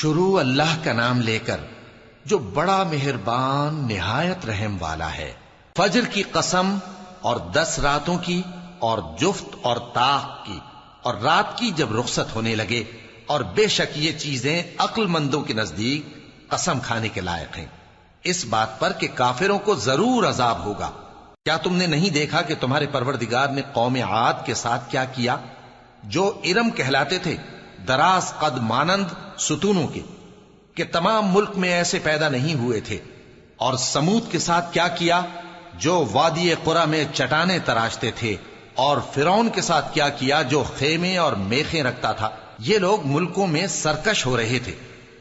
شروع اللہ کا نام لے کر جو بڑا مہربان نہایت رحم والا ہے۔ فجر کی قسم اور 10 راتوں کی اور جفت اور طاق کی اور رات کی جب رخصت ہونے لگے، اور بے شک یہ چیزیں عقل مندوں کے نزدیک قسم کھانے کے لائق ہیں، اس بات پر کہ کافروں کو ضرور عذاب ہوگا۔ کیا تم نے نہیں دیکھا کہ تمہارے پروردگار نے قوم عاد کے ساتھ کیا کیا، جو ارم کہلاتے تھے، دراز قد مانند ستونوں کے، کہ تمام ملک میں ایسے پیدا نہیں ہوئے تھے؟ اور سمود کے ساتھ کیا کیا، جو وادی قرا میں چٹانیں تراشتے تھے؟ اور فرعون کے ساتھ کیا کیا، جو خیمے اور میخیں رکھتا تھا؟ یہ لوگ ملکوں میں سرکش ہو رہے تھے،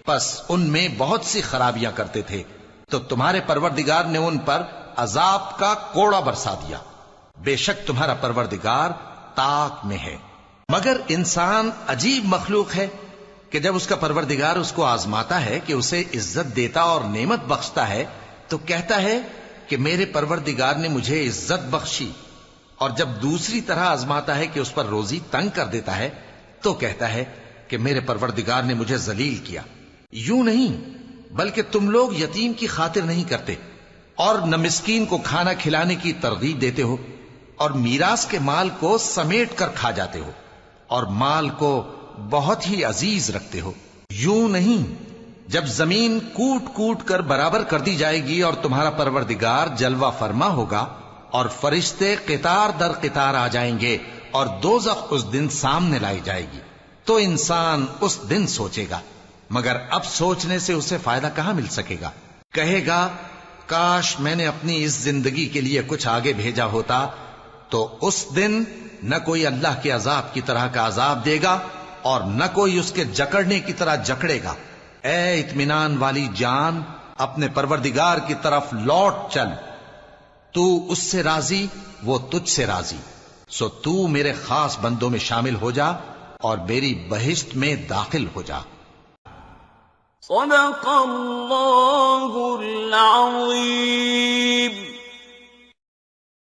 پس ان میں بہت سی خرابیاں کرتے تھے، تو تمہارے پروردگار نے ان پر عذاب کا کوڑا برسا دیا۔ بے شک تمہارا پروردگار طاق میں ہے۔ مگر انسان عجیب مخلوق ہے کہ جب اس کا پروردگار اس کو آزماتا ہے کہ اسے عزت دیتا اور نعمت بخشتا ہے تو کہتا ہے کہ میرے پروردگار نے مجھے عزت بخشی، اور جب دوسری طرح آزماتا ہے کہ اس پر روزی تنگ کر دیتا ہے تو کہتا ہے کہ میرے پروردگار نے مجھے ذلیل کیا۔ یوں نہیں، بلکہ تم لوگ یتیم کی خاطر نہیں کرتے اور نہ مسکین کو کھانا کھلانے کی ترغیب دیتے ہو، اور میراث کے مال کو سمیٹ کر کھا جاتے ہو، اور مال کو بہت ہی عزیز رکھتے ہو۔ یوں نہیں، جب زمین کوٹ کوٹ کر برابر کر دی جائے گی اور تمہارا پروردگار جلوہ فرما ہوگا اور فرشتے قطار در قطار آ جائیں گے اور دوزخ اس دن سامنے لائی جائے گی، تو انسان اس دن سوچے گا، مگر اب سوچنے سے اسے فائدہ کہاں مل سکے گا؟ کہے گا کاش میں نے اپنی اس زندگی کے لیے کچھ آگے بھیجا ہوتا، تو اس دن نہ کوئی اللہ کے عذاب کی طرح کا عذاب دے گا اور نہ کوئی اس کے جکڑنے کی طرح جکڑے گا۔ اے اطمینان والی جان، اپنے پروردگار کی طرف لوٹ چل، تو اس سے راضی، وہ تجھ سے راضی، سو تو میرے خاص بندوں میں شامل ہو جا اور میری بہشت میں داخل ہو جا۔ صدق اللہ العظیم۔